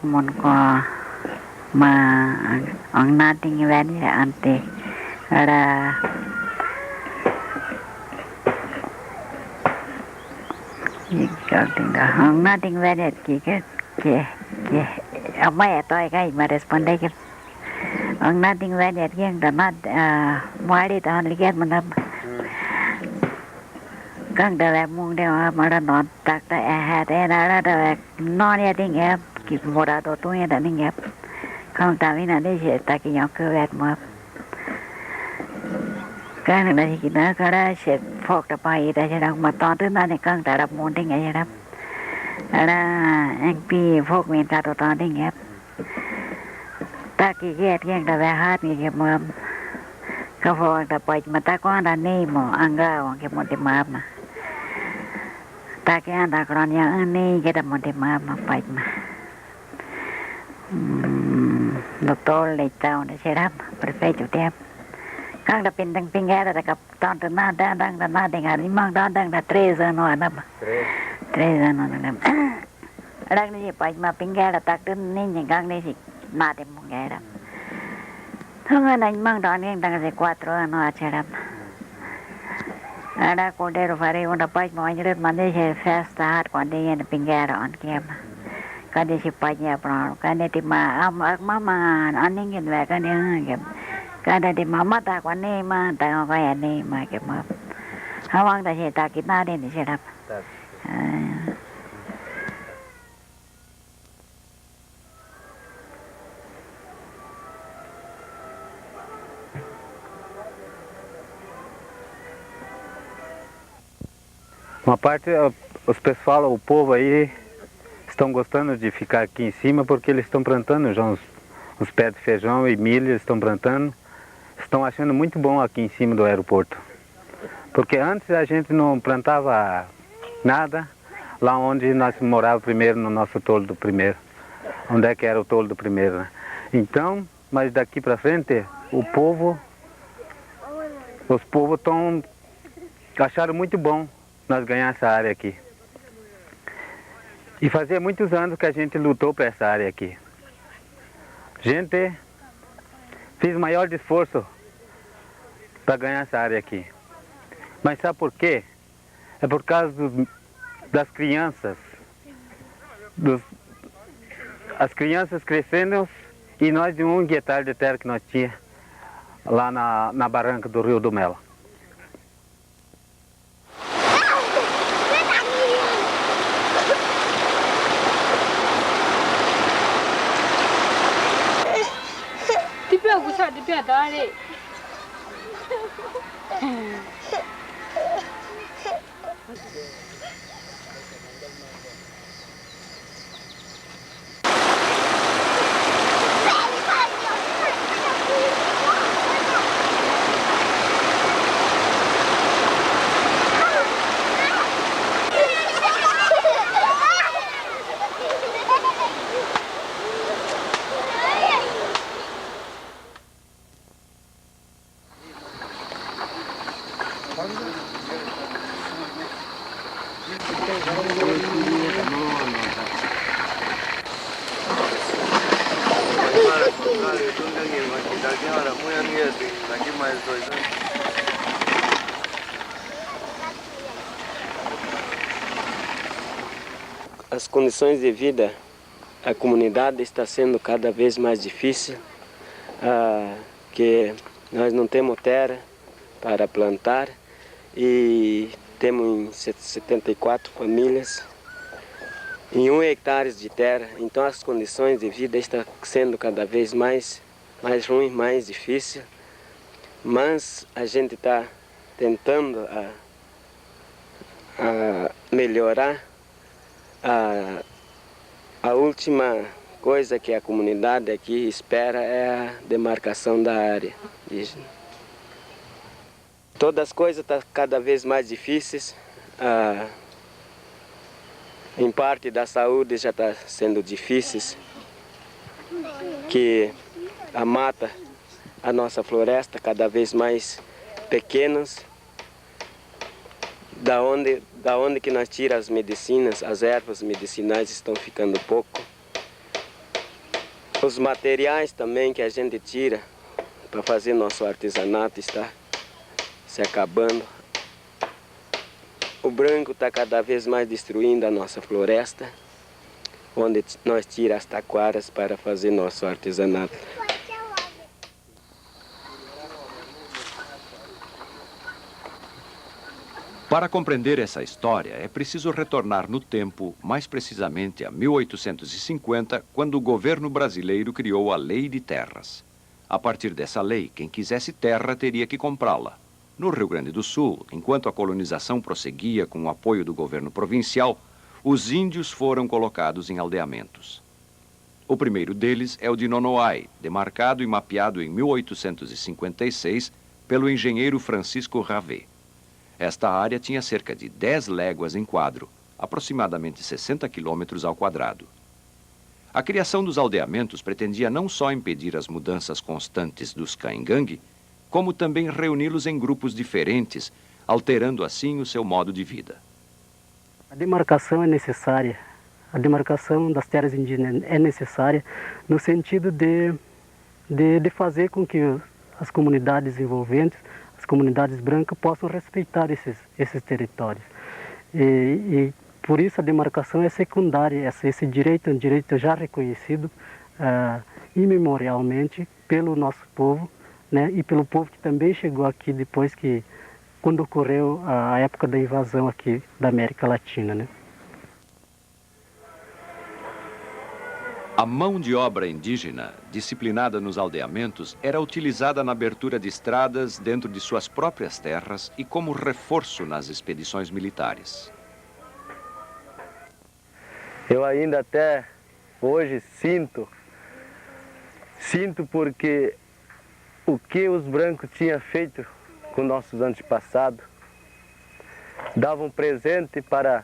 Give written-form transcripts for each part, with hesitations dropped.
vét môn có mà ông na tiếng vét như anh tê là cái tiếng đó ông na tiếng vét cái ông mai tôi cái mà responde cái ông na tiếng vét cái đó na mua đi tao lihat mana Kang dah mung dia mana non tak tak ada dah non dia tinggal kita mula tu yang dah tinggal Kang tapi nanti saya tak kira ke wet mah Kang nanti kita kalau saya fok dapat itu saya mak tahu tu nanti Kang dah mung tinggal saya ada MP fok minta tu tinggal tak kira yang dah behat ni ke mah Kau fok dapat mata kau ada ni mo angga orang ke mo di mama Tak kira anda kalau yang ini kita mau di mana baik mah. Doktor lecau dah serap perfect juga. Kang dah pindang pinggir dah kap tahun tu nada dengar imang dah dah 3 ano apa. 3 ano ada. Ada ni baik mah pinggir dah tak tu ni kang ni si nada pinggir dah. Thang ni imang dah ni dah se 4 ano acerap. Ada kode rufari unda paj mau jadi mandi se festa hat kode yang pinggir on kiam. Kade si pajnya pernah kade di mama aning yang mereka ni kiam. Kade di mama tak kone ma tak kaya ni ma kiam. Hawang dah si tak kita ni serap. Uma parte, os pessoal, o povo aí, estão gostando de ficar aqui em cima porque eles estão plantando já uns pés de feijão e milho, eles estão plantando. Estão achando muito bom aqui em cima do aeroporto. Porque antes a gente não plantava nada lá onde nós morávamos primeiro, no nosso toldo primeiro. Onde é que era o toldo primeiro, né? Então, mas daqui para frente, os povos estão acharam muito bom nós ganhar essa área aqui. E fazia muitos anos que a gente lutou para essa área aqui. A gente fez o maior esforço para ganhar essa área aqui. Mas sabe por quê? É por causa das crianças. As crianças crescendo e nós de 1 hectare de terra que nós tínhamos lá na barranca do Rio do Melo. Di pia dale. As condições de vida, a comunidade está sendo cada vez mais difícil, que nós não temos terra para plantar e temos 74 famílias em 1 hectare de terra, então as condições de vida estão sendo cada vez mais ruins, mais difíceis, mas a gente está tentando a melhorar. A última coisa que a comunidade aqui espera é a demarcação da área. Todas as coisas estão cada vez mais difíceis. Em parte da saúde já está sendo difícil, que a mata, a nossa floresta cada vez mais pequenas. Da onde que nós tiramos as medicinas, as ervas medicinais estão ficando pouco. Os materiais também que a gente tira para fazer nosso artesanato está se acabando. O branco está cada vez mais destruindo a nossa floresta, onde nós tiramos as taquaras para fazer nosso artesanato. Para compreender essa história, é preciso retornar no tempo, mais precisamente a 1850, quando o governo brasileiro criou a Lei de Terras. A partir dessa lei, quem quisesse terra teria que comprá-la. No Rio Grande do Sul, enquanto a colonização prosseguia com o apoio do governo provincial, os índios foram colocados em aldeamentos. O primeiro deles é o de Nonoai, demarcado e mapeado em 1856 pelo engenheiro Francisco Ravet. Esta área tinha cerca de 10 léguas em quadro, aproximadamente 60 quilômetros ao quadrado. A criação dos aldeamentos pretendia não só impedir as mudanças constantes dos caingangue, como também reuni-los em grupos diferentes, alterando assim o seu modo de vida. A demarcação é necessária. A demarcação das terras indígenas é necessária no sentido de fazer com que as comunidades envolventes, as comunidades brancas, possam respeitar esses territórios. E por isso a demarcação é secundária. Esse direito é um direito já reconhecido imemorialmente pelo nosso povo, né, e pelo povo que também chegou aqui depois quando ocorreu a época da invasão aqui da América Latina, né? A mão de obra indígena, disciplinada nos aldeamentos, era utilizada na abertura de estradas dentro de suas próprias terras e como reforço nas expedições militares. Eu ainda até hoje sinto porque o que os brancos tinham feito com nossos antepassados, davam presente para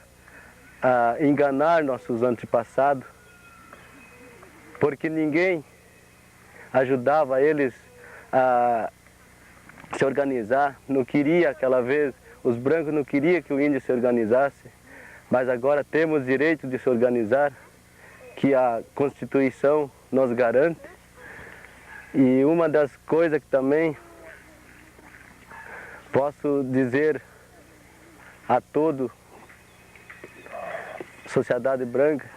enganar nossos antepassados, porque ninguém ajudava eles a se organizar. Não queria aquela vez, os brancos não queriam que o índio se organizasse, mas agora temos direito de se organizar, que a Constituição nos garante. E uma das coisas que também posso dizer a toda a sociedade branca,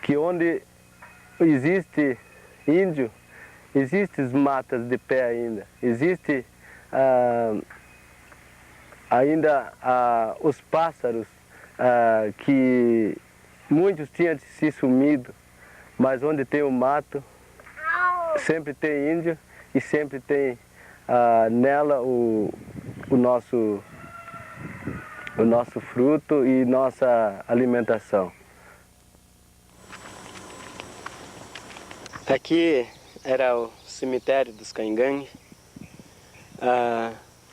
que onde existe índio, existem matas de pé ainda, existe ainda os pássaros que muitos tinham se sumido, mas onde tem o mato, sempre tem índio e sempre tem nela o nosso fruto e nossa alimentação. Aqui era o cemitério dos caingangue,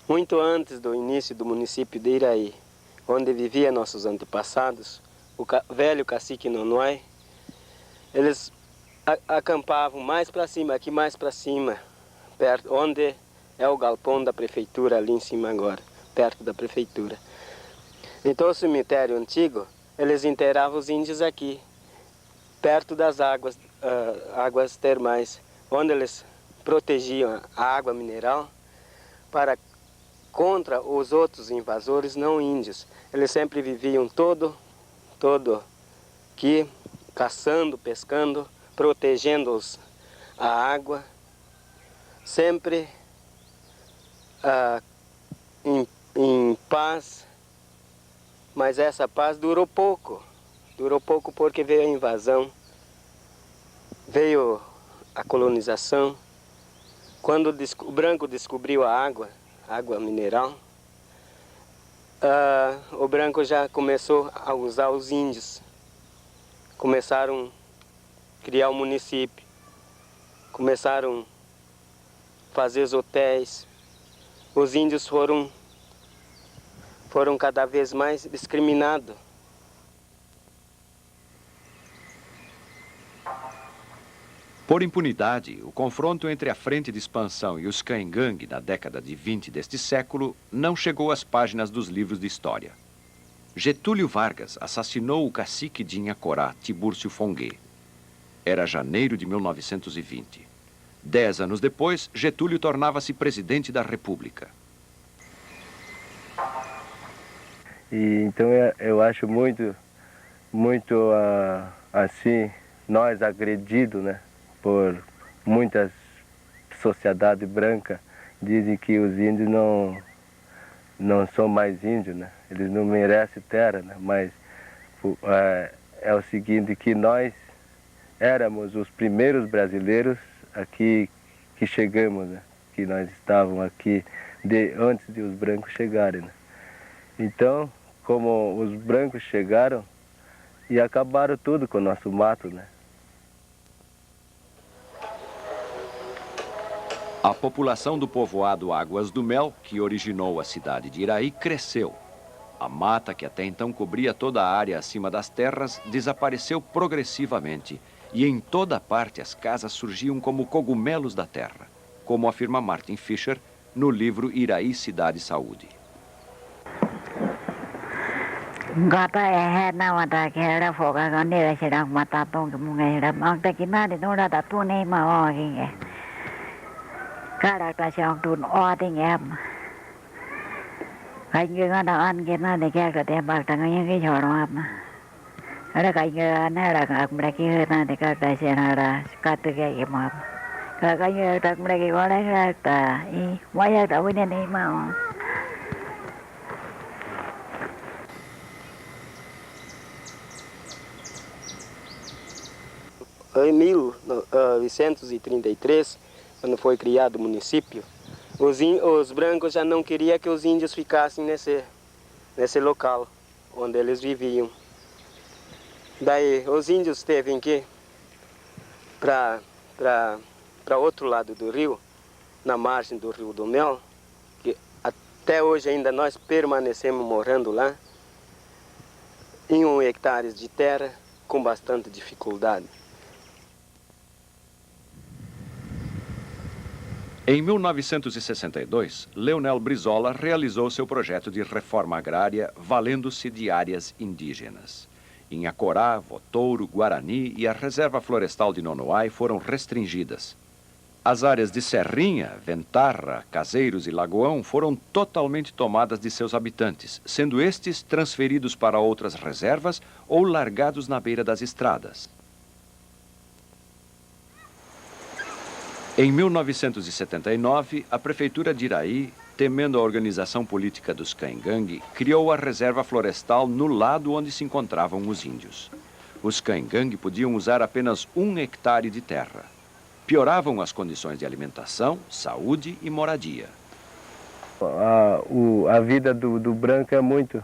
muito antes do início do município de Iraí, onde viviam nossos antepassados, o velho cacique Nonoai. Eles acampavam mais para cima, aqui mais para cima, perto, onde é o galpão da prefeitura, ali em cima agora, perto da prefeitura. Então o cemitério antigo, eles enterravam os índios aqui, perto das águas termais, onde eles protegiam a água mineral contra os outros invasores não índios. Eles sempre viviam todo aqui, caçando, pescando, protegendo a água, sempre em paz, mas essa paz durou pouco porque veio a invasão, veio a colonização. Quando o branco descobriu a água mineral, o branco já começou a usar os índios, começaram criar um município, começaram a fazer os hotéis. Os índios foram cada vez mais discriminados. Por impunidade, o confronto entre a Frente de Expansão e os caingangue na década de 20 deste século não chegou às páginas dos livros de história. Getúlio Vargas assassinou o cacique de Inhacorá, Tibúrcio Fongué. Era janeiro de 1920. 10 anos depois, Getúlio tornava-se presidente da República. E então eu acho muito assim, nós agredidos, né, por muitas sociedades brancas, dizem que os índios não são mais índios, né, eles não merecem terra, né, mas é o seguinte, que nós éramos os primeiros brasileiros aqui que chegamos, né, que nós estávamos aqui antes de os brancos chegarem, né. Então, como os brancos chegaram e acabaram tudo com o nosso mato, né? A população do povoado Águas do Mel, que originou a cidade de Iraí, cresceu. A mata, que até então cobria toda a área acima das terras, desapareceu progressivamente. E em toda parte as casas surgiam como cogumelos da terra, como afirma Martin Fischer no livro Iraí, Cidade e Saúde. Gata é na mata que era foga quando era chegar mata tom que mungai era mata que nada não era tu nem ma o que é cara tá chão tu o tem é cái như nó ăn cái nó để cái cái bạc thằng những cái chỗ đó mà ở cái như nó là cái cái nó để cái cái xe nó là cái từ cái mà cái như tận cái gọi là ta ý mấy giờ đâu bên này mà Em 1933, quando foi criado o município, os brancos já não queriam que os índios ficassem nesse local onde eles viviam. Daí os índios teve que ir para outro lado do rio, na margem do Rio do Mel, que até hoje ainda nós permanecemos morando lá, em 1 hectare de terra, com bastante dificuldade. Em 1962, Leonel Brizola realizou seu projeto de reforma agrária valendo-se de áreas indígenas. Inhacorá, Votouro, Guarani e a Reserva Florestal de Nonoai foram restringidas. As áreas de Serrinha, Ventarra, Caseiros e Lagoão foram totalmente tomadas de seus habitantes, sendo estes transferidos para outras reservas ou largados na beira das estradas. Em 1979, a Prefeitura de Iraí, temendo a organização política dos Caingangue, criou a reserva florestal no lado onde se encontravam os índios. Os Caingangue podiam usar apenas 1 hectare de terra. Pioravam as condições de alimentação, saúde e moradia. A vida do branco é muito...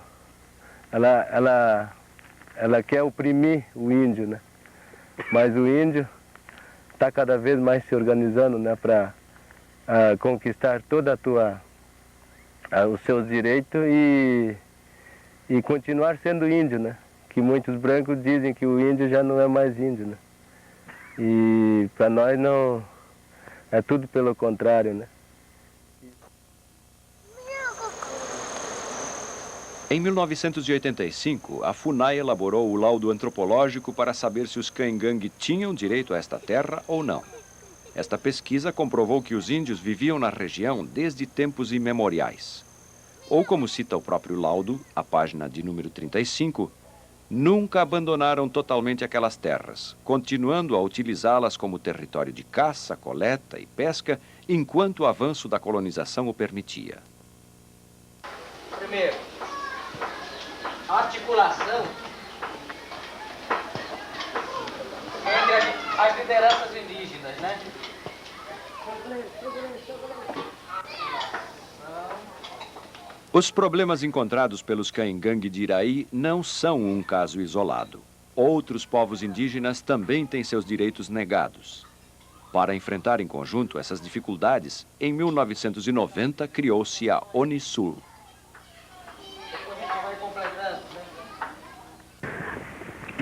Ela quer oprimir o índio, né? Mas o índio está cada vez mais se organizando, né, para conquistar toda os seus direitos e continuar sendo índio, né? Que muitos brancos dizem que o índio já não é mais índio, né? E para nós não, é tudo pelo contrário, né? Em 1985, a FUNAI elaborou o laudo antropológico para saber se os Caingangue tinham direito a esta terra ou não. Esta pesquisa comprovou que os índios viviam na região desde tempos imemoriais. Ou como cita o próprio laudo, a página de número 35, nunca abandonaram totalmente aquelas terras, continuando a utilizá-las como território de caça, coleta e pesca, enquanto o avanço da colonização o permitia. Primeiro, a articulação entre as lideranças indígenas, né? Os problemas encontrados pelos Caingangue de Iraí não são um caso isolado. Outros povos indígenas também têm seus direitos negados. Para enfrentar em conjunto essas dificuldades, em 1990 criou-se a Unisul.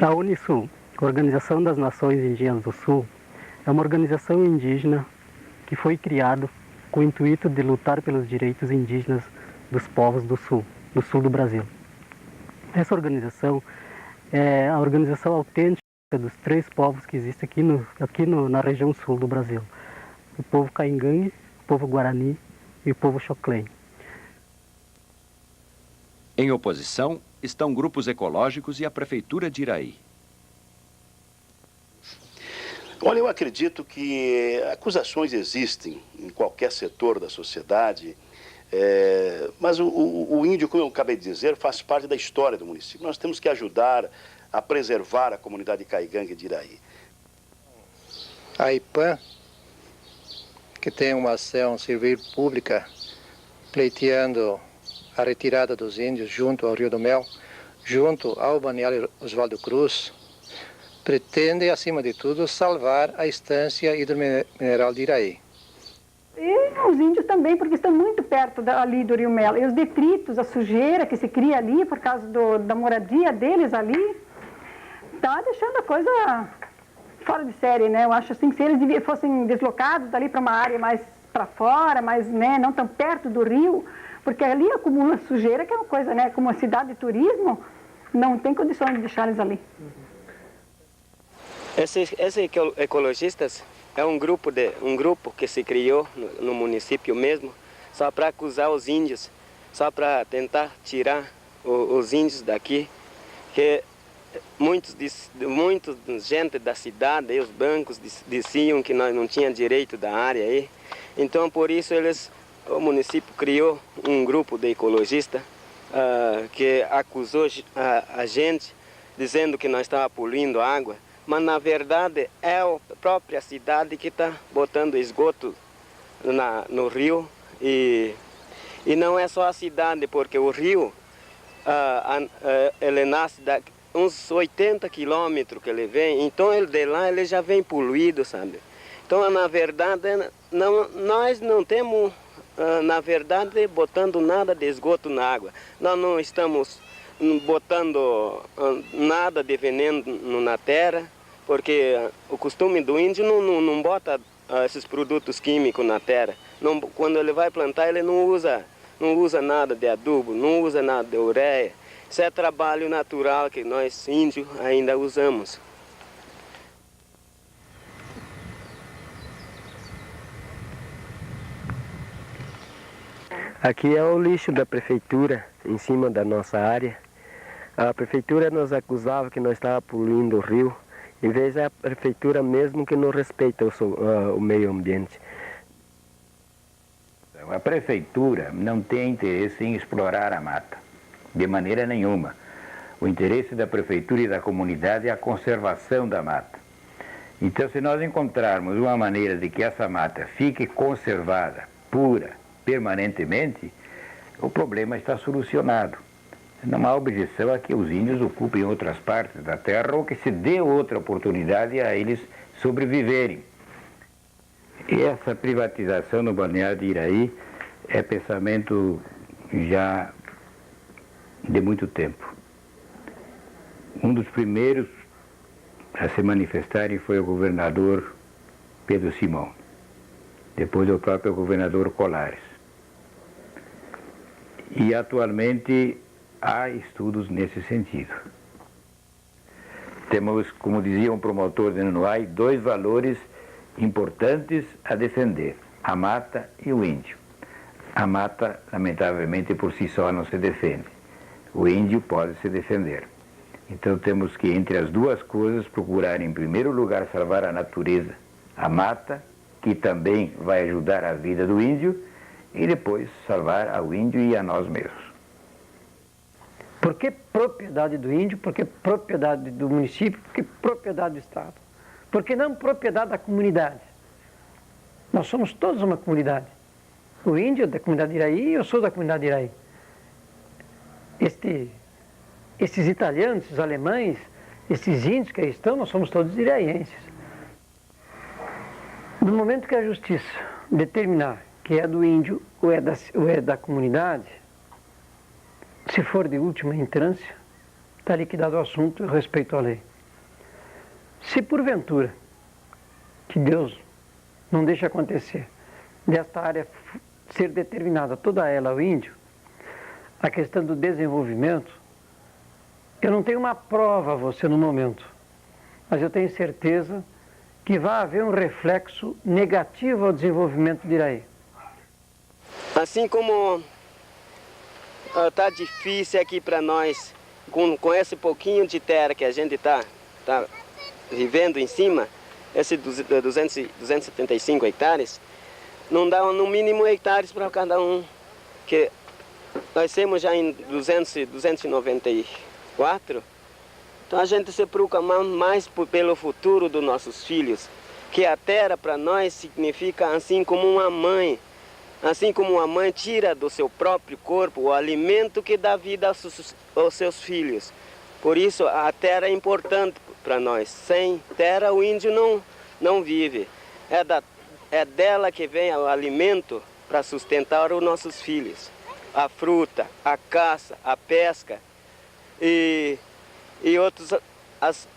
A Unisul, Organização das Nações Indígenas do Sul, é uma organização indígena que foi criada com o intuito de lutar pelos direitos indígenas dos povos do sul do Brasil. Essa organização é a organização autêntica Dos três povos que existem aqui na região sul do Brasil. O povo Caingangue, o povo Guarani e o povo Xoclen. Em oposição estão grupos ecológicos e a Prefeitura de Iraí. Olha, eu acredito que acusações existem em qualquer setor da sociedade, mas o índio, como eu acabei de dizer, faz parte da história do município. Nós temos que ajudar a preservar a comunidade Caingangue de Iraí. A IPAM, que tem uma ação civil pública pleiteando a retirada dos índios junto ao Rio do Mel, junto ao balneário Oswaldo Cruz, pretende, acima de tudo, salvar a estância hidromineral de Iraí. E os índios também, porque estão muito perto ali do Rio Melo. E os detritos, a sujeira que se cria ali por causa da moradia deles ali, está deixando a coisa fora de série, né? Eu acho assim que se eles fossem deslocados dali para uma área mais para fora, mas né, não tão perto do rio, porque ali acumula sujeira, que é uma coisa, né? Como uma cidade de turismo, não tem condições de deixar eles ali. Esses ecologistas é um grupo que se criou no município mesmo, só para acusar os índios, só para tentar tirar os índios daqui, que muitos gente da cidade, os brancos diziam que nós não tínhamos direito da área aí. Então por isso o município criou um grupo de ecologistas que acusou a gente, dizendo que nós estávamos poluindo a água. Mas na verdade é a própria cidade que está botando esgoto no rio e não é só a cidade, porque o rio ele nasce uns 80 quilômetros que ele vem, então de lá ele já vem poluído, sabe? Então na verdade nós não temos na verdade botando nada de esgoto na água, nós não estamos botando nada de veneno na terra, porque o costume do índio não bota esses produtos químicos na terra. Quando ele vai plantar, ele não usa nada de adubo, não usa nada de ureia. Isso é trabalho natural que nós índios ainda usamos. Aqui é o lixo da prefeitura, em cima da nossa área. A prefeitura nos acusava que nós estávamos poluindo o rio, em vez da prefeitura mesmo que não respeita o meio ambiente. A prefeitura não tem interesse em explorar a mata, de maneira nenhuma. O interesse da prefeitura e da comunidade é a conservação da mata. Então, se nós encontrarmos uma maneira de que essa mata fique conservada, pura, permanentemente, o problema está solucionado. Não há objeção a que os índios ocupem outras partes da terra ou que se dê outra oportunidade a eles sobreviverem. E essa privatização no balneário de Iraí é pensamento já de muito tempo. Um dos primeiros a se manifestarem foi o governador Pedro Simão, depois o próprio governador Colares. E atualmente há estudos nesse sentido. Temos, como dizia um promotor de Nonuai, dois valores importantes a defender, a mata e o índio. A mata, lamentavelmente, por si só não se defende. O índio pode se defender. Então temos que, entre as duas coisas, procurar, em primeiro lugar, salvar a natureza, a mata, que também vai ajudar a vida do índio, e depois salvar ao índio e a nós mesmos. Por que propriedade do índio? Por que propriedade do município? Por que propriedade do Estado? Por que não propriedade da comunidade? Nós somos todos uma comunidade. O índio é da comunidade de Iraí e eu sou da comunidade de Iraí. Esses italianos, esses alemães, esses índios que aí estão, nós somos todos iraienses. No momento que a justiça determinar que é do índio ou é da comunidade, se for de última instância, está liquidado o assunto respeito à lei. Se porventura, que Deus não deixe acontecer, desta área ser determinada toda ela ao índio, a questão do desenvolvimento, eu não tenho uma prova a você no momento. mas eu tenho certeza que vai haver um reflexo negativo ao desenvolvimento de Iraí. Assim como está difícil aqui para nós, com esse pouquinho de terra que a gente está vivendo em cima, esses 275 hectares, não dá no mínimo hectares para cada um, que nós temos já em 294, então a gente se preocupa mais pelo futuro dos nossos filhos, que a terra para nós significa assim como uma mãe. Assim como uma mãe tira do seu próprio corpo o alimento que dá vida aos seus filhos. Por isso a terra é importante para nós. Sem terra o índio não vive. É dela que vem o alimento para sustentar os nossos filhos. A fruta, a caça, a pesca e outros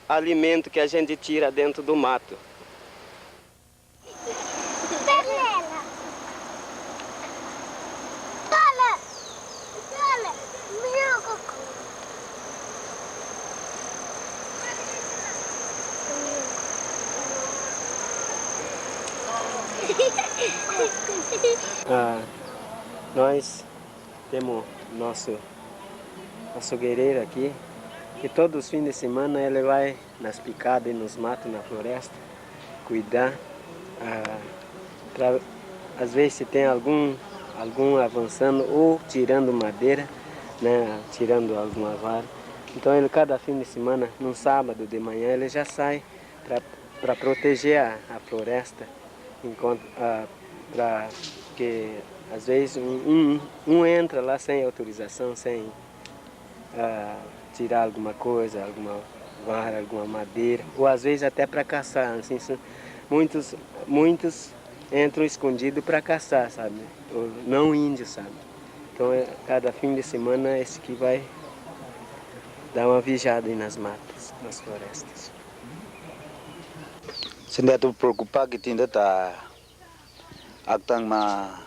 alimentos que a gente tira dentro do mato. Nós temos nosso guerreiro aqui, que todos os fins de semana ele vai nas picadas e nos matos na floresta, cuidar. Às vezes se tem algum avançando ou tirando madeira, né, tirando alguma vara. Então ele cada fim de semana, num sábado de manhã, ele já sai para proteger a floresta, para que às vezes um entra lá sem autorização, sem tirar alguma coisa, alguma vara, alguma madeira, ou às vezes até para caçar. Assim, muitos entram escondidos para caçar, sabe? Ou não índios, sabe? Então cada fim de semana esse que vai dar uma vigiada aí nas matas, nas florestas. Se não estou preocupado que ainda está actang ma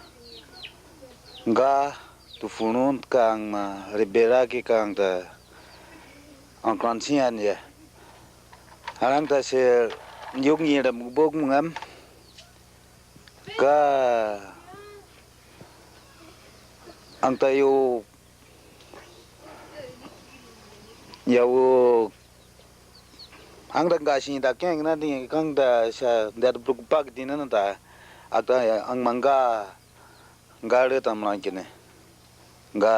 nga tu funun kang ma ribera ki kang ta ang kransian ya arang ta se nyuk ni da bok ngam ka ang tayo yawo ang danggasin da keng na ding kang da sa da preocupado din na ta ata ang mangga ngare tamlan kine nga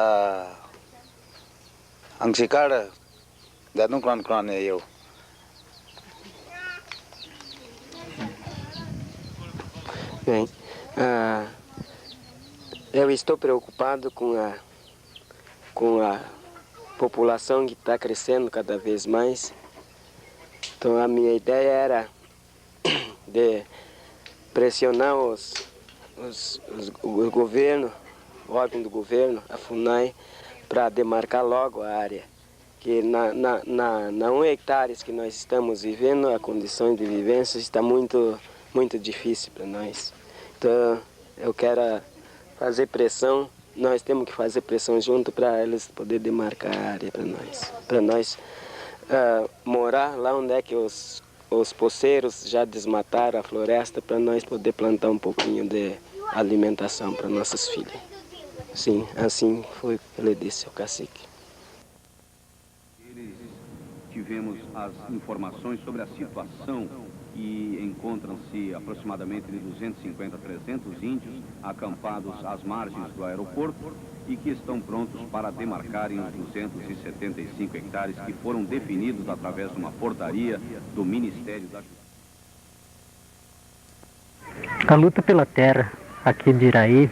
ang sikara da não kran eu Bem, eu estou preocupado com a população que está crescendo cada vez mais. Então a minha ideia era de pressionar o governo, o órgão do governo, a FUNAI, para demarcar logo a área. Que na 1 hectare que nós estamos vivendo, a condição de vivência está muito difícil para nós. Então eu quero fazer pressão, nós temos que fazer pressão junto para eles poderem demarcar a área para nós morar lá onde é que os poceiros já desmataram a floresta, para nós poder plantar um pouquinho de alimentação para nossos filhos. Sim, assim foi o que ele disse, o cacique. Tivemos as informações sobre a situação e encontram-se aproximadamente de 250 a 300 índios acampados às margens do aeroporto e que estão prontos para demarcarem os 275 hectares que foram definidos através de uma portaria do Ministério da Justiça. A luta pela terra aqui de Iraí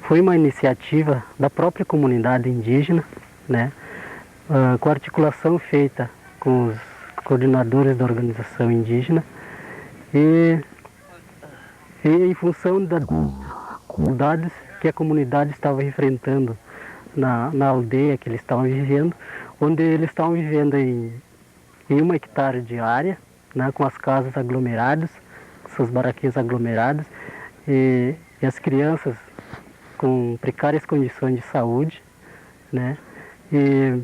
foi uma iniciativa da própria comunidade indígena, né, com articulação feita com os coordenadores da organização indígena e em função das dificuldades que a comunidade estava enfrentando na aldeia que eles estavam vivendo, onde eles estavam vivendo em 1 hectare de área, né, com as casas aglomeradas, suas barraquinhas aglomeradas, e as crianças com precárias condições de saúde, né, e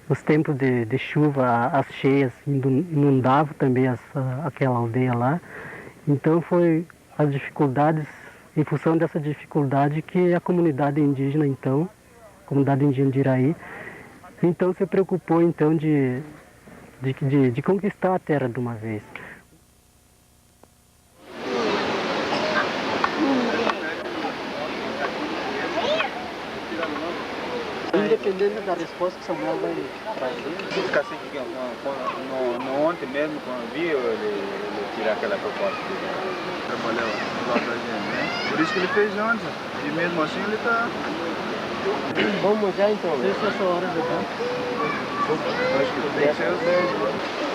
nos tempos de chuva, as cheias inundavam também aquela aldeia lá. Então foi as dificuldades, em função dessa dificuldade, que a comunidade indígena, então, a comunidade indígena de Iraí, então se preocupou então de conquistar a terra de uma vez. Independente da resposta que Samuel vai trazer. Ficar assim, no ontem mesmo, quando vi ele tirar aquela proposta dele. Trabalhou lá pra gente, né? Por isso que ele fez antes. E mesmo assim ele tá. Vamos já então. Não sei se é essa hora já tá. Acho que tem que ser os 10.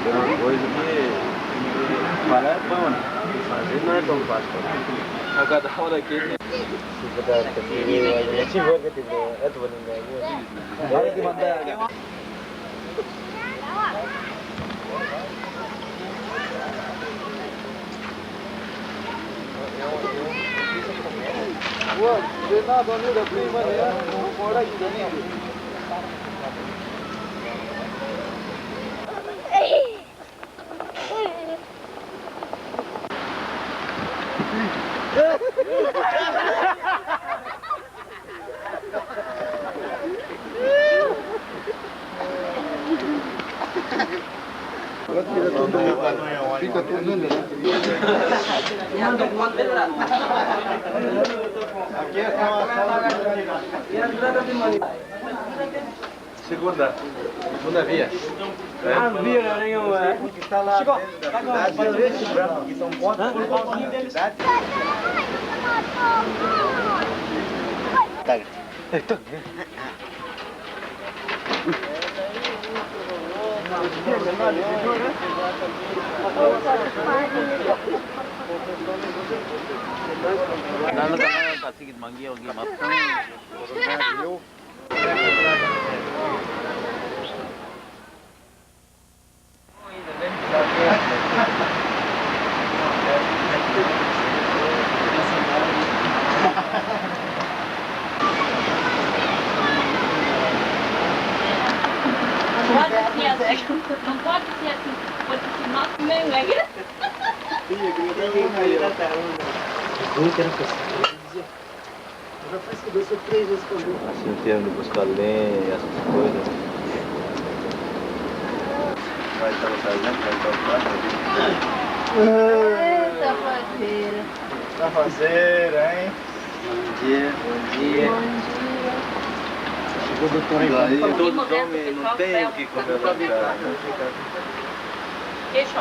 Uma coisa que falar é bom, né? Fazer não é tão fácil. A cada hora aqui tem. Fica tudo né? Aqui é segunda via. Ah, via, né? Está lá. Chegou. Esses brancos que são pontos, por pouquinho deles. Lalu kan pasti kita manggil lagi maaf. Não pode ser assim, porque senão nem é. Assim, em termos de buscar lenha e essas coisas. Vai estar fazendo, vai estar Eita, fazeira. Tá fazeira, hein? Bom dia. Bom dia. Chegou o doutor aí. Todos os homens não tem o que comer pra cá. Queixo.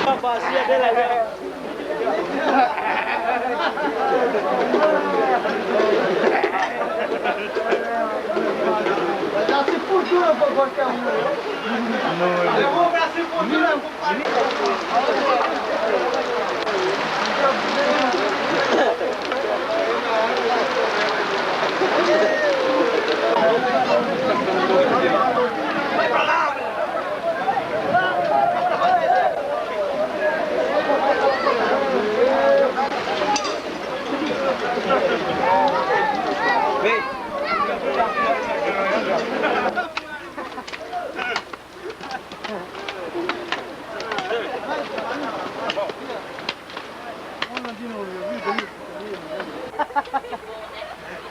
A bacia dele é. Vai dar sepultura pra qualquer um. Não, eu vou pra sepultura. Vai pra lá! Vem!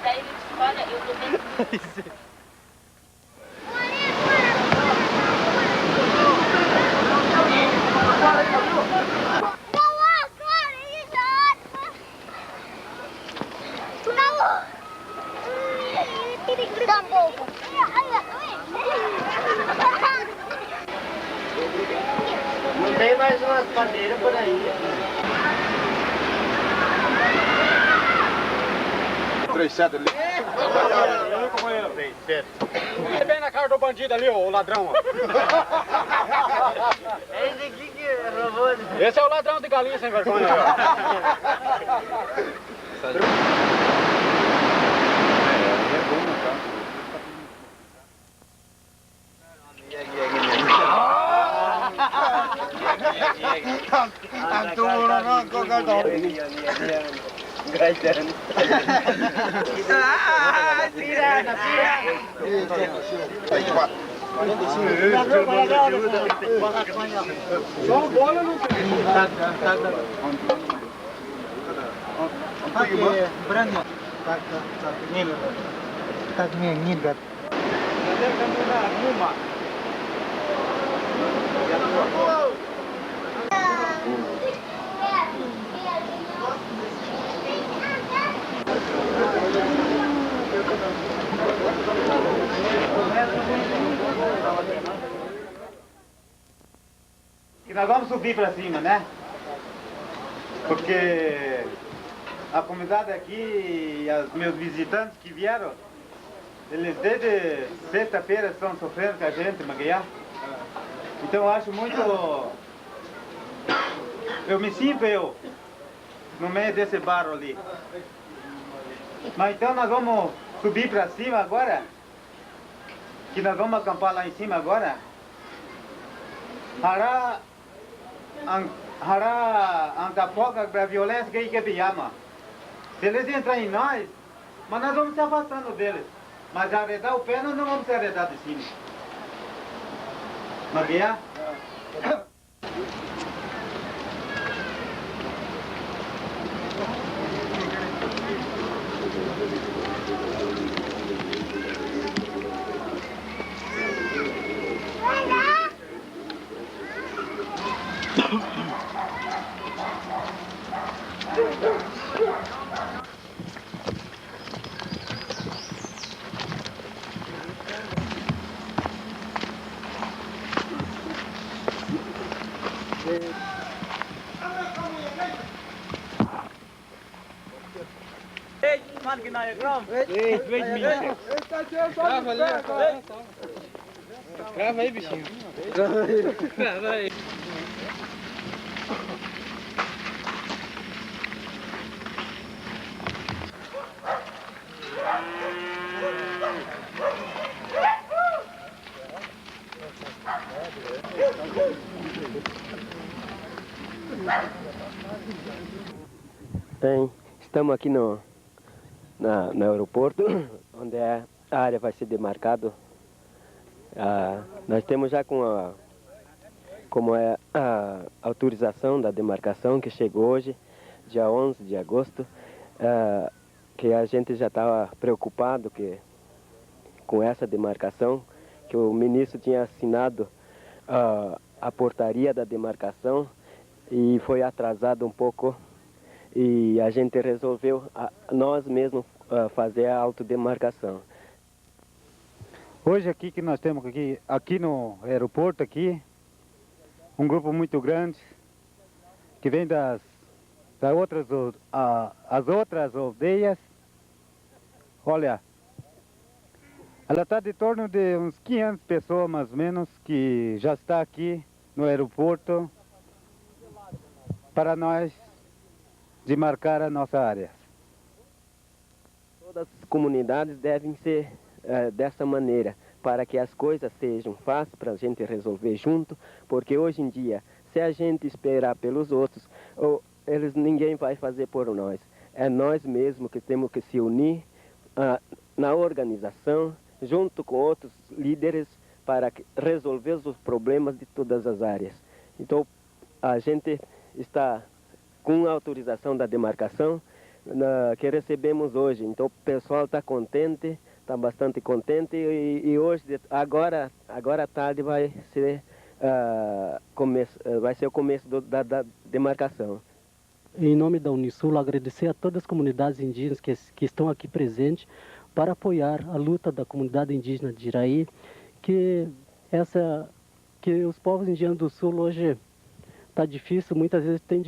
Daí ele disse, olha, eu tô bem. Não tem mais umas cadeiras por aí. 37 ali. Companheiro. 37. É bem na cara do bandido ali, o ladrão. Esse aqui que roubou. Esse é o ladrão de galinha sem vergonha. Só bola não tem. Branco. Tak nhìn gật. E nós vamos subir para cima, né? Porque a comunidade aqui e os meus visitantes que vieram, eles desde sexta-feira estão sofrendo com a gente, Maguiá. Então eu acho muito... Eu me sinto no meio desse barro ali. Mas então nós vamos subir para cima agora, que nós vamos acampar lá em cima agora. Hará antapoca para a violência que pijama. Se eles entrarem em nós, mas nós vamos se afastando deles. Mas arredar o pé nós não vamos se arredar de cima. Maguiá? Crava aí, bichinho. Crava aí. Bem, estamos aqui no aeroporto, onde a área vai ser demarcada. Nós temos já como é a autorização da demarcação que chegou hoje, dia 11 de agosto, que a gente já estava preocupado com essa demarcação, que o ministro tinha assinado a portaria da demarcação e foi atrasado um pouco. E a gente resolveu nós mesmos fazer a autodemarcação. Hoje aqui que nós temos aqui no aeroporto aqui, um grupo muito grande que vem das as outras aldeias. Olha, ela está de torno de uns 500 pessoas mais ou menos que já está aqui no aeroporto para nós demarcar a nossa área. Todas as comunidades devem ser dessa maneira, para que as coisas sejam fáceis para a gente resolver junto, porque hoje em dia, se a gente esperar pelos outros, ninguém vai fazer por nós. É nós mesmos que temos que se unir na organização, junto com outros líderes, para resolver os problemas de todas as áreas. Então, a gente está com a autorização da demarcação que recebemos hoje. Então o pessoal está contente, está bastante contente e hoje, agora à tarde vai ser o começo da demarcação. Em nome da Unisul, agradecer a todas as comunidades indígenas que estão aqui presentes para apoiar a luta da comunidade indígena de Iraí, que os povos indígenas do Sul hoje está difícil, muitas vezes tem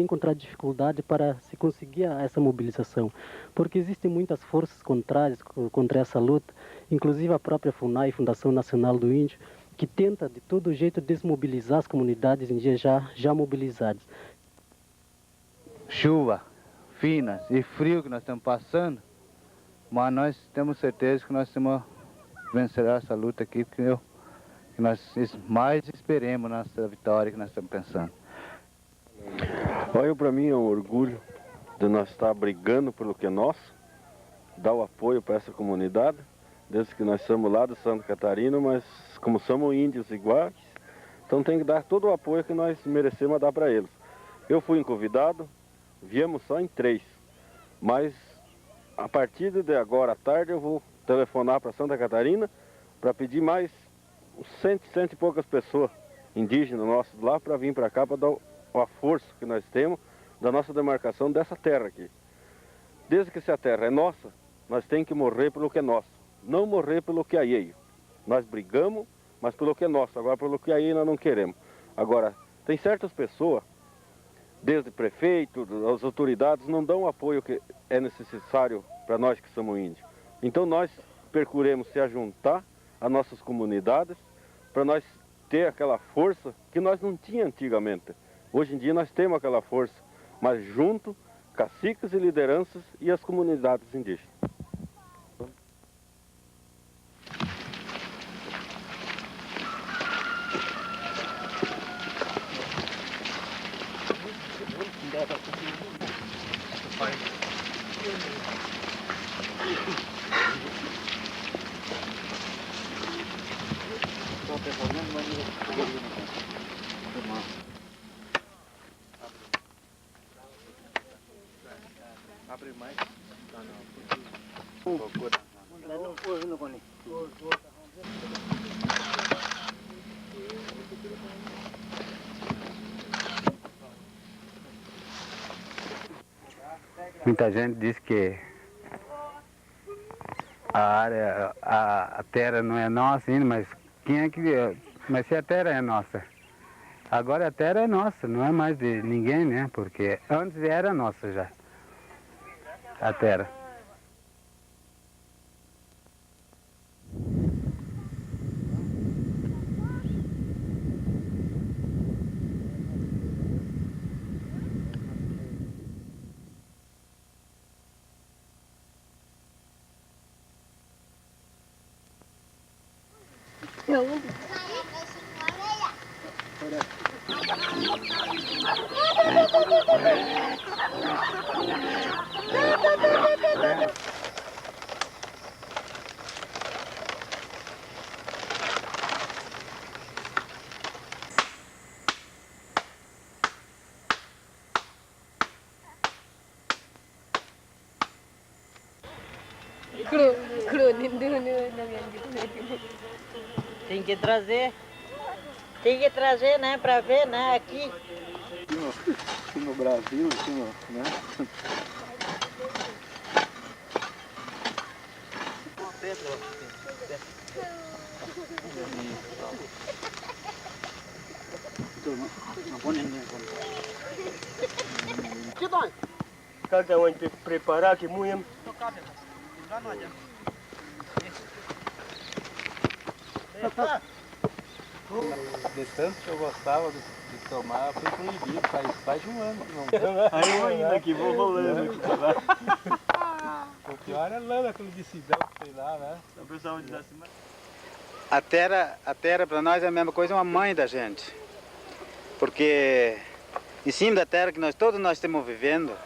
encontrado dificuldade para se conseguir essa mobilização, porque existem muitas forças contrárias contra essa luta, inclusive a própria FUNAI, Fundação Nacional do Índio, que tenta de todo jeito desmobilizar as comunidades indígenas já mobilizadas. Chuva, finas e frio que nós estamos passando, mas nós temos certeza que nós vamos vencer essa luta aqui, porque nós mais esperemos nessa vitória que nós estamos pensando. Olha, para mim é um orgulho de nós estar brigando pelo que é nosso, dar o apoio para essa comunidade, desde que nós somos lá de Santa Catarina, mas como somos índios iguais, então tem que dar todo o apoio que nós merecemos dar para eles. Eu fui convidado, viemos só em 3, mas a partir de agora à tarde eu vou telefonar para Santa Catarina para pedir mais 100 e poucas pessoas indígenas nossos lá para vir para cá para dar a força que nós temos da nossa demarcação dessa terra aqui. Desde que essa terra é nossa, nós temos que morrer pelo que é nosso, não morrer pelo que é alheio. Nós brigamos, mas pelo que é nosso, agora pelo que é alheio nós não queremos. Agora, tem certas pessoas, desde prefeito, as autoridades, não dão o apoio que é necessário para nós que somos índios. Então nós procuramos se ajuntar às nossas comunidades para nós ter aquela força que nós não tínhamos antigamente. Hoje em dia nós temos aquela força, mas junto, caciques e lideranças e as comunidades indígenas. Abre mais. Muita gente diz que a terra não é nossa ainda, mas quem é que... Mas se a terra é nossa, agora a terra é nossa, não é mais de ninguém, né? Porque antes era nossa já, a terra. Tem que trazer, né, para ver, né, aqui. Aqui no Brasil, aqui no, né? Cada um tem que preparar que muito. De tanto que eu gostava de tomar, fui proibido, faz um ano que não. Aí eu ainda aqui vou rolando aqui. O pior é lã, aquele de cidão, sei lá, né? O pessoal diz assim, mas... A terra para nós é a mesma coisa, uma mãe da gente. Porque em cima da terra que todos nós estamos vivendo,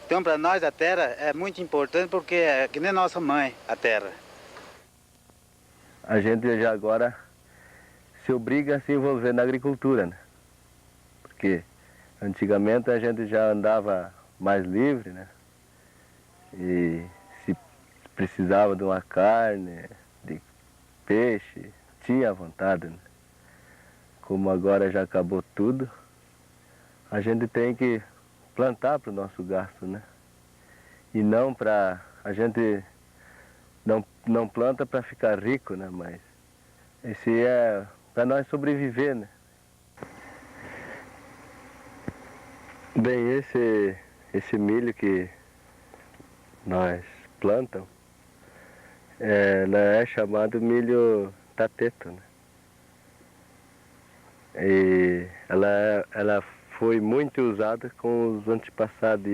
então para nós a terra é muito importante porque é que nem nossa mãe, a terra. A gente já agora se obriga a se envolver na agricultura, né? Porque antigamente a gente já andava mais livre, né? E se precisava de uma carne, de peixe, tinha à vontade, né? Como agora já acabou tudo, a gente tem que plantar para o nosso gasto, né? E não para... A gente não planta para ficar rico, né? Mas esse é para nós sobreviver, né? Bem, esse milho que nós plantamos, é chamado milho tateto, né? E ela foi muito usada com os antepassados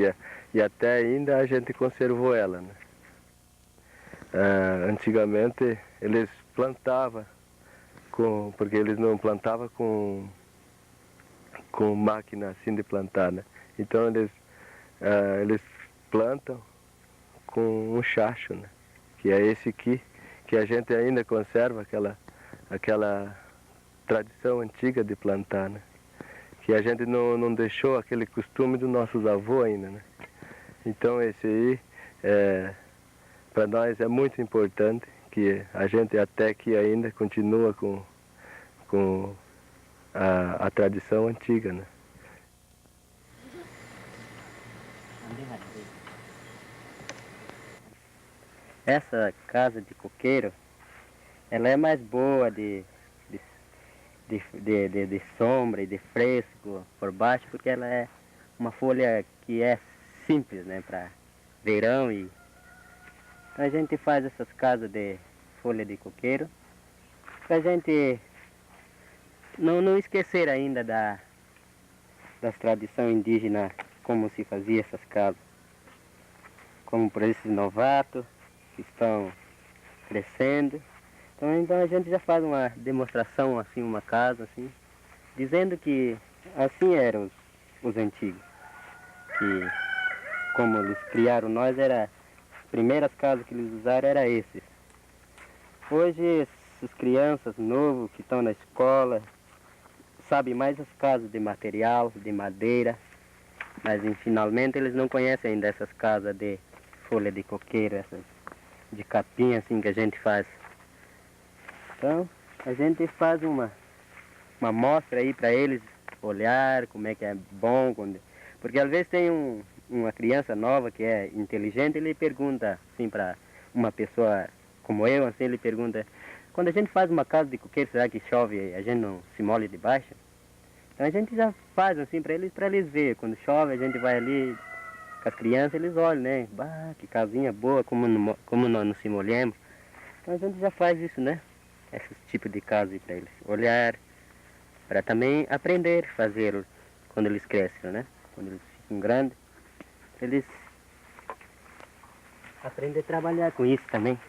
e até ainda a gente conservou ela, né? Antigamente eles plantavam, porque eles não plantavam com com máquina assim de plantar, né? Então eles plantam com um chacho, né? Que é esse aqui, que a gente ainda conserva aquela tradição antiga de plantar, né? Que a gente não deixou aquele costume dos nossos avós ainda, né? Então esse aí, para nós é muito importante que a gente até aqui ainda continua com a tradição antiga, né? Essa casa de coqueiro, ela é mais boa de sombra e de fresco por baixo, porque ela é uma folha que é simples, né, para verão. E então a gente faz essas casas de folha de coqueiro para a gente não esquecer ainda das tradições indígenas, como se fazia essas casas, como por esses novatos que estão crescendo. Então a gente já faz uma demonstração, assim, uma casa, assim, dizendo que assim eram os antigos, que como eles criaram nós, as primeiras casas que eles usaram eram esses. Hoje as crianças novas que estão na escola sabem mais as casas de material, de madeira, mas finalmente eles não conhecem ainda essas casas de folha de coqueiro, essas de capim assim que a gente faz. Então a gente faz uma mostra aí para eles olhar como é que é bom, porque às vezes tem uma criança nova que é inteligente, ele pergunta assim para uma pessoa como eu, assim, ele pergunta: quando a gente faz uma casa de coqueiro, será que chove e a gente não se molha de baixo? Então a gente já faz assim para eles verem. Quando chove a gente vai ali com as crianças, eles olham, né? Bah, que casinha boa, como nós não se molhamos. Então a gente já faz isso, né? Esse tipo de casa para eles olhar, para também aprender a fazer quando eles crescem, né? Quando eles ficam grandes, eles aprendem a trabalhar com isso também.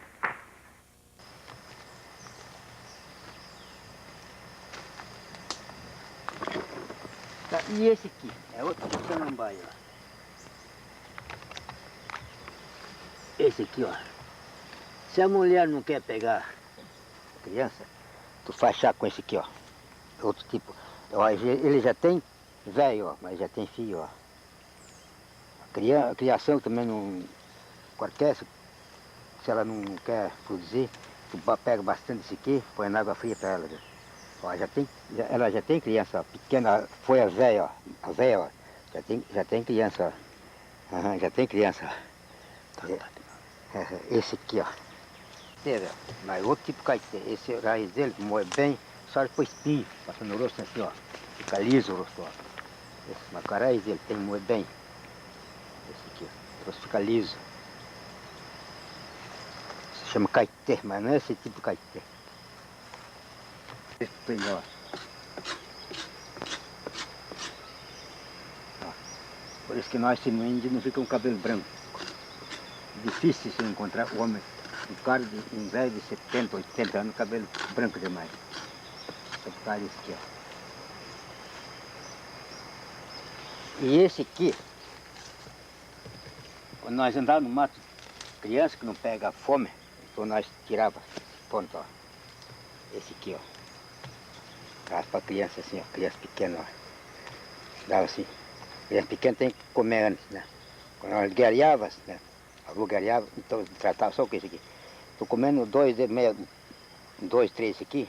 Tá, e esse aqui é outro samambaia, ó. Esse aqui, ó. Se a mulher não quer pegar criança, tu faz chá com esse aqui, ó. Outro tipo. Ó, ele já tem velho, ó, mas já tem filho, ó. A criação também não... Qualquer, se ela não quer produzir, tu pega bastante esse aqui, põe na água fria para ela. Ó, ela já tem criança, ó, pequena, foi a velha, ó. A velha, ó. Já tem criança, ó. Uhum, já tem criança, ó. Esse aqui, ó. Mas outro tipo de caetê. Esse raiz dele moe bem, só depois espinho, passa no rosto assim, ó. Fica liso o rosto, ó. Mas a raiz dele tem moe bem. Esse aqui, ó. O rosto fica liso. Se chama caetê, mas não é esse tipo de caetê. Esse tem, ó. Por isso que nós, índios, não ficamos com cabelo branco. Difícil se encontrar um homem, um velho de 70, 80 anos, cabelo branco demais. Só por causa disso aqui, ó. E esse aqui, quando nós andávamos no mato, criança que não pega fome, então nós tirava esse ponto, ó. Esse aqui, ó. Dava para criança assim, ó, criança pequena, ó. Dava assim. Criança pequena tem que comer antes, né? Quando nós guerreava, né? A rua guerreava, então tratava só com isso aqui. Tô comendo 2, 3 aqui,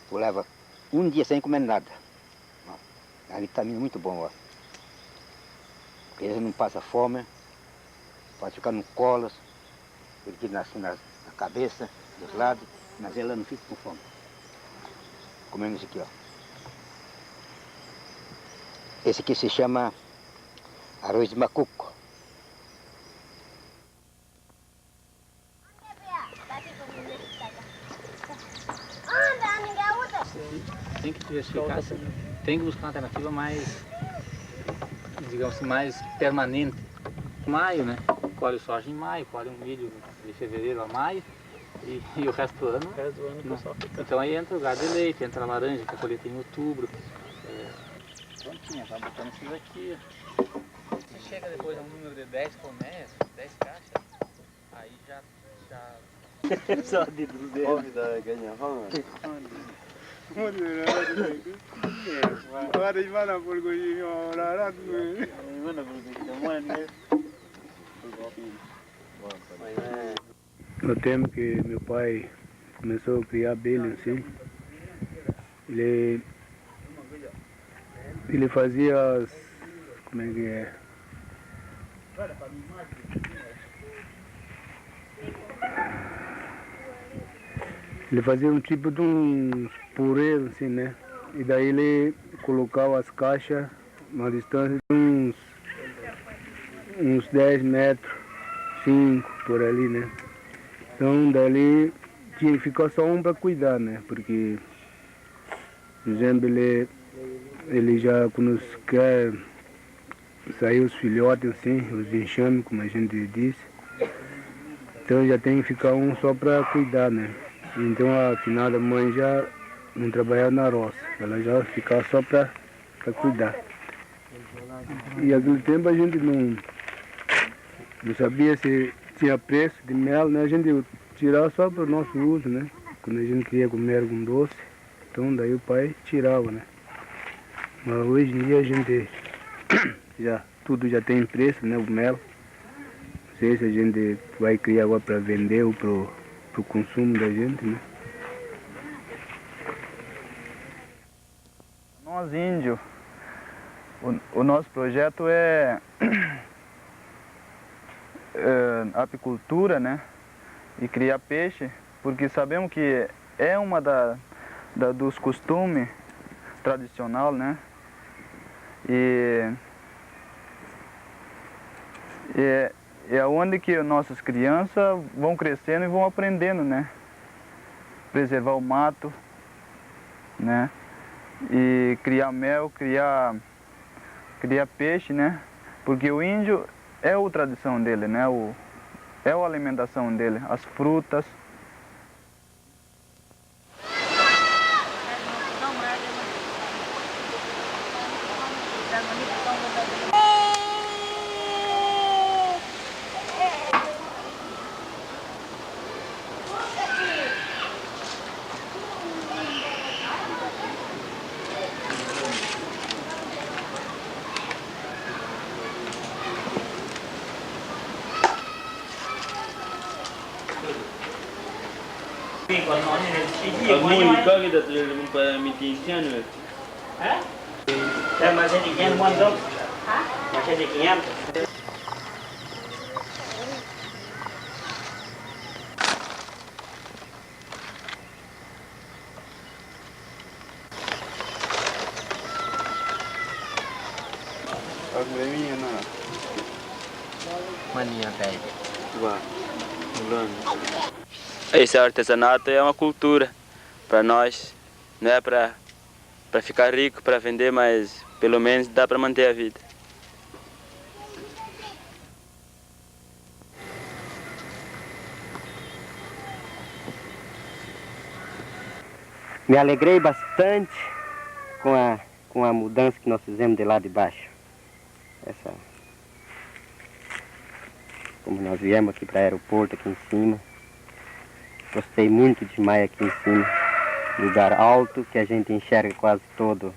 tu leva um dia sem comer nada. Ó, é uma vitamina muito bom, ó. A criança não passa fome, pode ficar no colo, aqui na cabeça, dos lados, mas ela não fica com fome. Comendo isso aqui, ó. Esse aqui se chama arroz de macuco. Tem que diversificar, tem que buscar uma alternativa mais, digamos assim, mais permanente. Maio, né? Colhe soja em maio, colhe um milho de fevereiro a maio e o resto do ano. O resto do ano o pessoal fica. Então aí entra o gado de leite, entra a laranja, que a colheita em outubro. Sim, tá botando esses aqui. Se chega depois a um número de 10 colmeias, 10 caixas, aí já... Só de 200. Homem da ganha-rão. No tempo que meu pai começou a criar abelha assim, ele fazia as... como é que é? Ele fazia um tipo de uns pureiros assim, né? E daí ele colocava as caixas uma distância de uns 10 metros, 5 por ali, né? Então dali tinha que ficar só um para cuidar, né? Porque, por exemplo, ele já quando quer sair os filhotes assim, os enxames, como a gente disse, então já tem que ficar um só para cuidar, né? Então a finada mãe já não trabalhava na roça, ela já ficava só para cuidar. E naquele tempo a gente não sabia se tinha preço de mel, né? A gente tirava só para o nosso uso, né? Quando a gente queria comer algum doce, então daí o pai tirava, né? Mas hoje em dia a gente tudo já tem preço, né? O mel. Não sei se a gente vai criar agora para vender ou pro consumo da gente, né? Nós índios, o nosso projeto é apicultura, né? E criar peixe, porque sabemos que é uma dos costumes tradicional, né? E é onde que nossas crianças vão crescendo e vão aprendendo, né? Preservar o mato, né? E criar mel, criar peixe, né? Porque o índio é a tradição dele, né? É a alimentação dele, as frutas. Mas é de 500 mandou. Mas é de 500. Mania, velho. Esse artesanato é uma cultura para nós, não é para ficar rico, para vender, mas pelo menos dá para manter a vida. Me alegrei bastante com a mudança que nós fizemos de lá de baixo. Como nós viemos aqui para o aeroporto, aqui em cima. Gostei muito demais aqui em cima. Lugar alto que a gente enxerga quase todo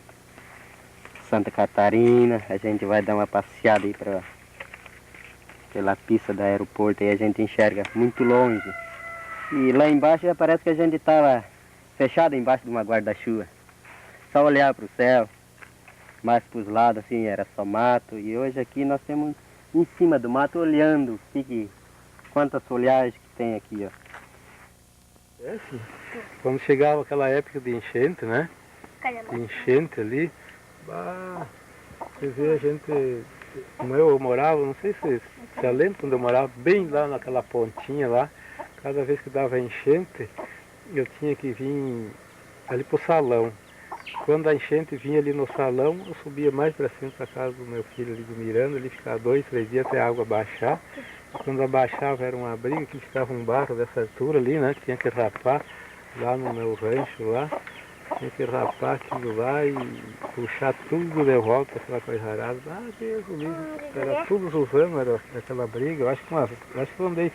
Santa Catarina. A gente vai dar uma passeada aí pela pista do aeroporto e a gente enxerga muito longe. E lá embaixo já parece que a gente estava fechado embaixo de uma guarda-chuva. Só olhar para o céu, mais para os lados assim era só mato. E hoje aqui nós temos em cima do mato olhando quantas folhagens que tem aqui, ó. É assim, quando chegava aquela época de enchente, né? De enchente ali, você vê a gente, como eu morava, não sei se lembra quando eu morava bem lá naquela pontinha lá, cada vez que dava enchente, eu tinha que vir ali pro salão. Quando a enchente vinha ali no salão, eu subia mais para cima para casa do meu filho ali do Miranda, ele ficava 2, 3 dias até a água baixar. Quando abaixava era uma briga que ficava um barro dessa altura ali, né? Que tinha que rapar lá no meu rancho lá. Tem que rapar aquilo lá e puxar tudo de volta, aquela coisa arada. Ah, Deus do livro, era tudo Suzano, era aquela briga. Eu acho que eu andei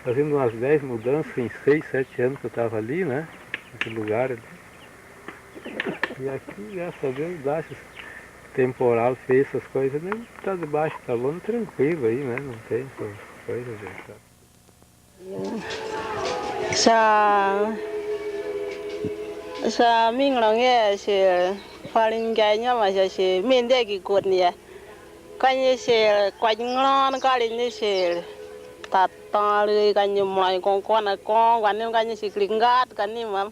fazendo umas 10 mudanças em 6, 7 anos que eu estava ali, né? Nesse lugar ali. E aqui, graças a Deus, dá esses temporal, fez essas coisas, nem tá debaixo da lona tranquilo aí, né? Não tem essas coisas, gente. Sa mình là nghe sẽ pha lên cái nhau mà sẽ miền đây cái cột này cái như sẽ quanh ngon cái như sẽ tạt toเลยcái như mọi con là con cái như sẽ kling gạt cái như mà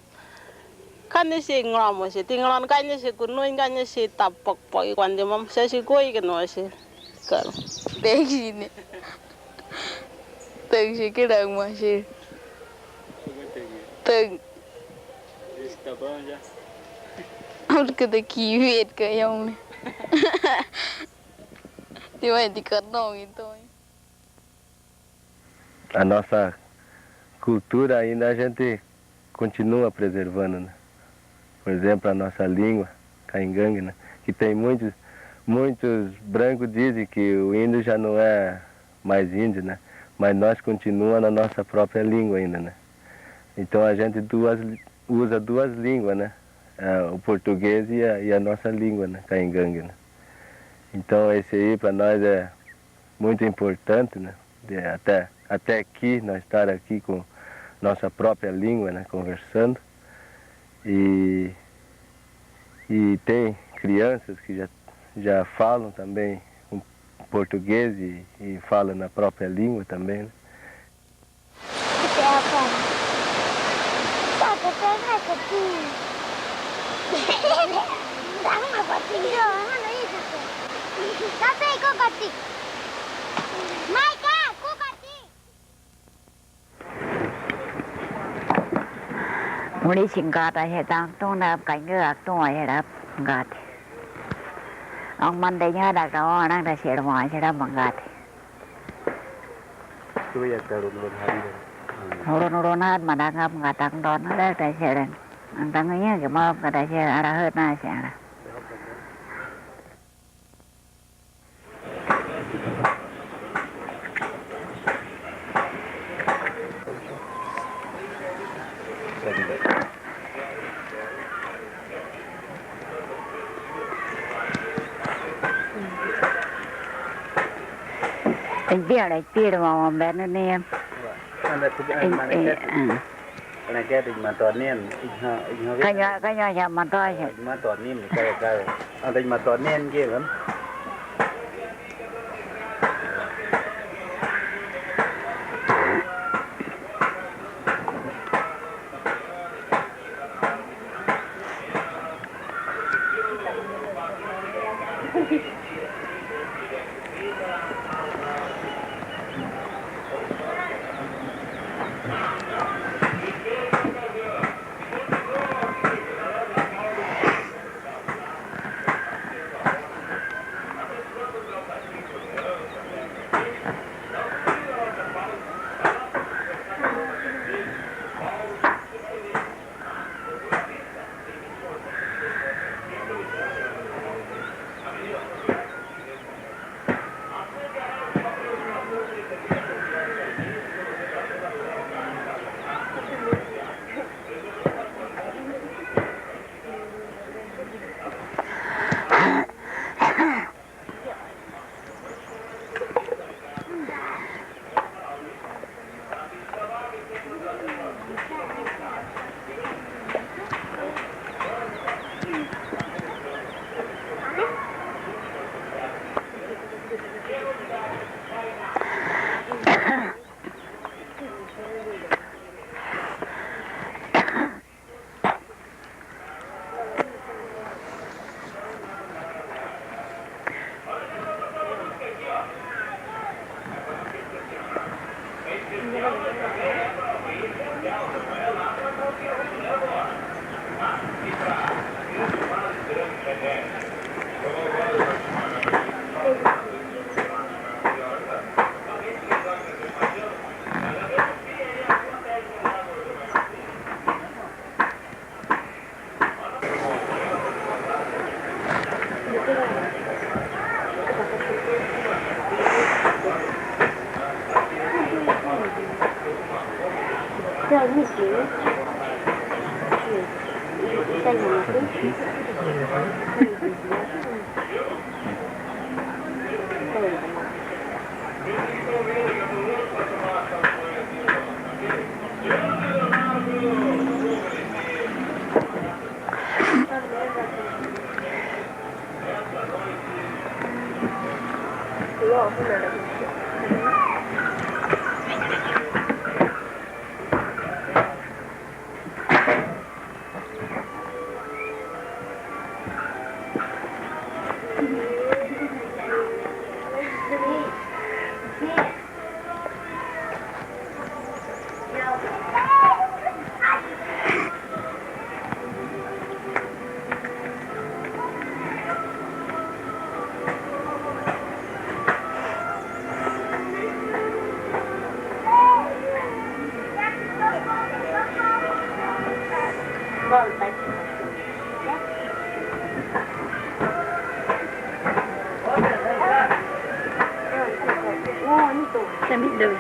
cái như sẽ ngon mà sẽ tiếng ngon cái như sẽ cuốn nuôi cái như sẽ tập bọc bội cái như mà sẽ quay cái nó sẽ cái đấy gì nè từng sẽ cái đường mà sẽ từng Tá bom já? Porque daqui verde canhão, né? Tem mais de cartão então. A nossa cultura ainda a gente continua preservando, né? Por exemplo, a nossa língua, caingangue, né? Que tem muitos brancos dizem que o índio já não é mais índio, né? Mas nós continuamos na nossa própria língua ainda, né? Então a gente usa duas línguas, né? O português e a nossa língua, né? Caingangue, né? Então esse aí para nós é muito importante, né? Até aqui, nós estar aqui com nossa própria língua, né? Conversando. E tem crianças que já falam também português e falam na própria língua também, né? Muli singkat aja tang nap cảnh ngược tung aja đáp ngạt. Ông man đây nhớ đặc đó năng đã xịt ngoài sẽ đáp bằng ngạt. Urun hat mana ngap ngatang don ada dah sẽ đen. Ang tangannya cuma kata sẽ ada hết na sẽ ada. Anh biết mà bé nó nè. Anh cái định mà tọt niên, cái nhỏ nhà mà tôi mà tọt niên thì cái anh định mà tọt niên kia lắm. Sẽ bị đời